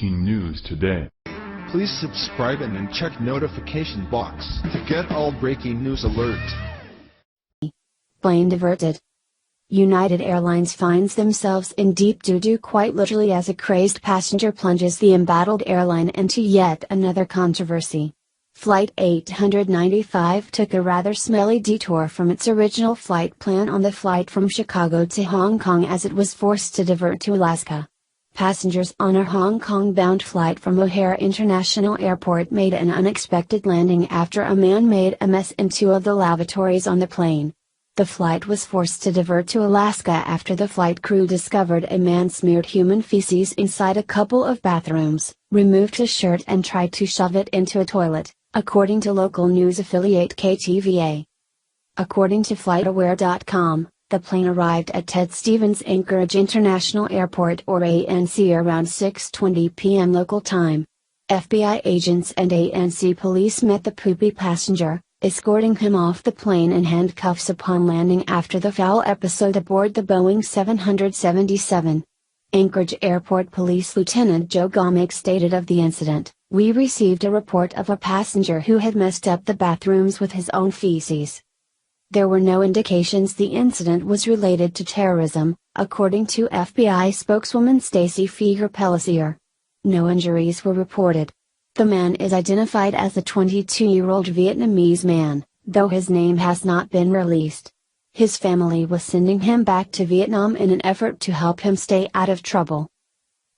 breaking news today. Please subscribe and then check notification box to get all breaking news alerts. Plane diverted. United Airlines finds themselves in deep doo-doo quite literally as a crazed passenger plunges the embattled airline into yet another controversy. Flight 895 took a rather smelly detour from its original flight plan on the flight from Chicago to Hong Kong as it was forced to divert to Alaska. Passengers on a Hong Kong-bound flight from O'Hare International Airport made an unexpected landing after a man made a mess in two of the lavatories on the plane. The flight was forced to divert to Alaska after the flight crew discovered a man smeared human feces inside a couple of bathrooms, removed his shirt and tried to shove it into a toilet, according to local news affiliate KTVA. According to FlightAware.com, the plane arrived at Ted Stevens Anchorage International Airport or ANC around 6:20 p.m. local time. FBI agents and ANC police met the poopy passenger, escorting him off the plane in handcuffs upon landing after the foul episode aboard the Boeing 777. Anchorage Airport Police Lieutenant Joe Gomick stated of the incident, "We received a report of a passenger who had messed up the bathrooms with his own feces." There were no indications the incident was related to terrorism, according to FBI spokeswoman Stacey Fieger-Pellissier. No injuries were reported. The man is identified as a 22-year-old Vietnamese man, though his name has not been released. His family was sending him back to Vietnam in an effort to help him stay out of trouble.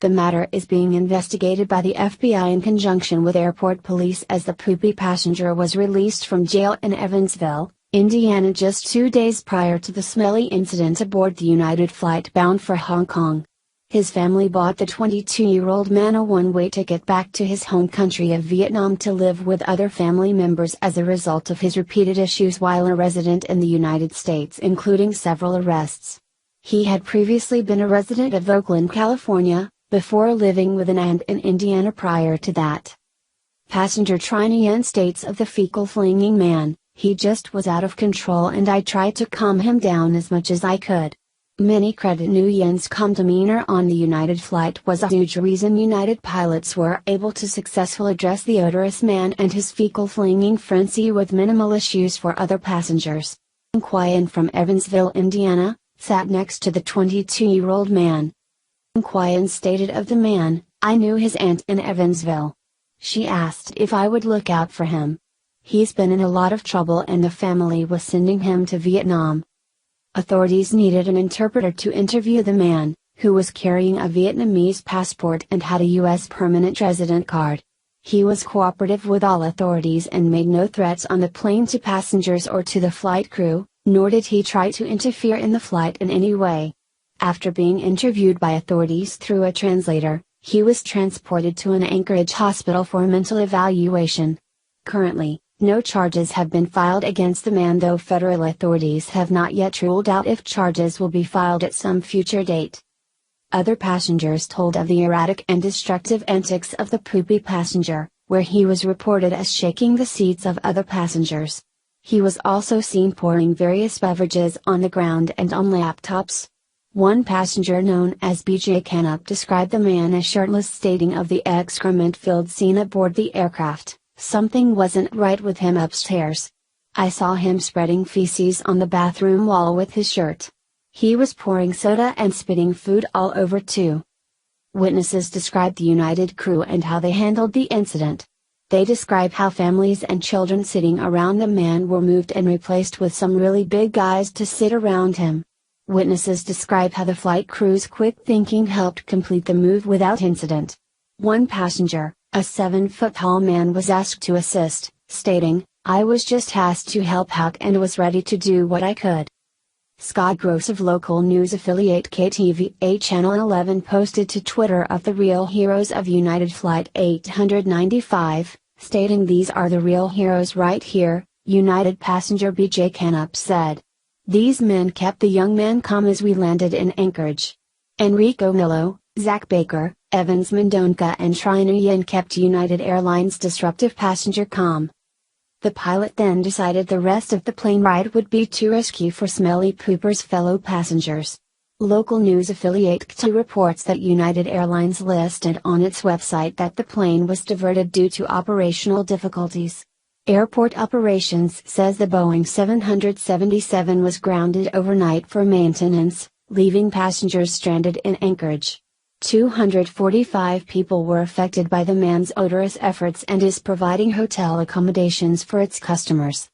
The matter is being investigated by the FBI in conjunction with airport police as the poopy passenger was released from jail in Evansville, Indiana just 2 days prior to the smelly incident aboard the United flight bound for Hong Kong. His family bought the 22-year-old man a one-way ticket back to his home country of Vietnam to live with other family members as a result of his repeated issues while a resident in the United States, including several arrests. He had previously been a resident of Oakland, California, before living with an aunt in Indiana prior to that. Passenger Tri Nguyen states of the fecal-flinging man, "He just was out of control and I tried to calm him down as much as I could." Many credit Nguyen's calm demeanor on the United flight was a huge reason United pilots were able to successfully address the odorous man and his fecal-flinging frenzy with minimal issues for other passengers. Nguyen from Evansville, Indiana, sat next to the 22-year-old man. Nguyen stated of the man, "I knew his aunt in Evansville. She asked if I would look out for him. He's been in a lot of trouble and the family was sending him to Vietnam." Authorities needed an interpreter to interview the man, who was carrying a Vietnamese passport and had a U.S. permanent resident card. He was cooperative with all authorities and made no threats on the plane to passengers or to the flight crew, nor did he try to interfere in the flight in any way. After being interviewed by authorities through a translator, he was transported to an Anchorage hospital for mental evaluation. Currently, no charges have been filed against the man, though federal authorities have not yet ruled out if charges will be filed at some future date. Other passengers told of the erratic and destructive antics of the poopy passenger, where he was reported as shaking the seats of other passengers. He was also seen pouring various beverages on the ground and on laptops. One passenger known as BJ Canup described the man as shirtless, stating of the excrement-filled scene aboard the aircraft, "Something wasn't right with him upstairs. I saw him spreading feces on the bathroom wall with his shirt. He was pouring soda and spitting food all over too." Witnesses described the United crew and how they handled the incident. They describe how families and children sitting around the man were moved and replaced with some really big guys to sit around him. Witnesses describe how the flight crew's quick thinking helped complete the move without incident. One passenger, a 7-foot-tall man, was asked to assist, stating, "I was just asked to help out and was ready to do what I could." Scott Gross of local news affiliate KTVA Channel 11 posted to Twitter of the real heroes of United Flight 895, stating, "These are the real heroes right here," United passenger BJ Canup said. "These men kept the young man calm as we landed in Anchorage. Enrico Millo, Zach Baker, Evans Mendonca and Tri Nguyen kept United Airlines' disruptive passenger calm." The pilot then decided the rest of the plane ride would be too risky for smelly pooper's fellow passengers. Local news affiliate KT reports that United Airlines listed on its website that the plane was diverted due to operational difficulties. Airport Operations says the Boeing 777 was grounded overnight for maintenance, leaving passengers stranded in Anchorage. 245 people were affected by the man's odorous efforts and is providing hotel accommodations for its customers.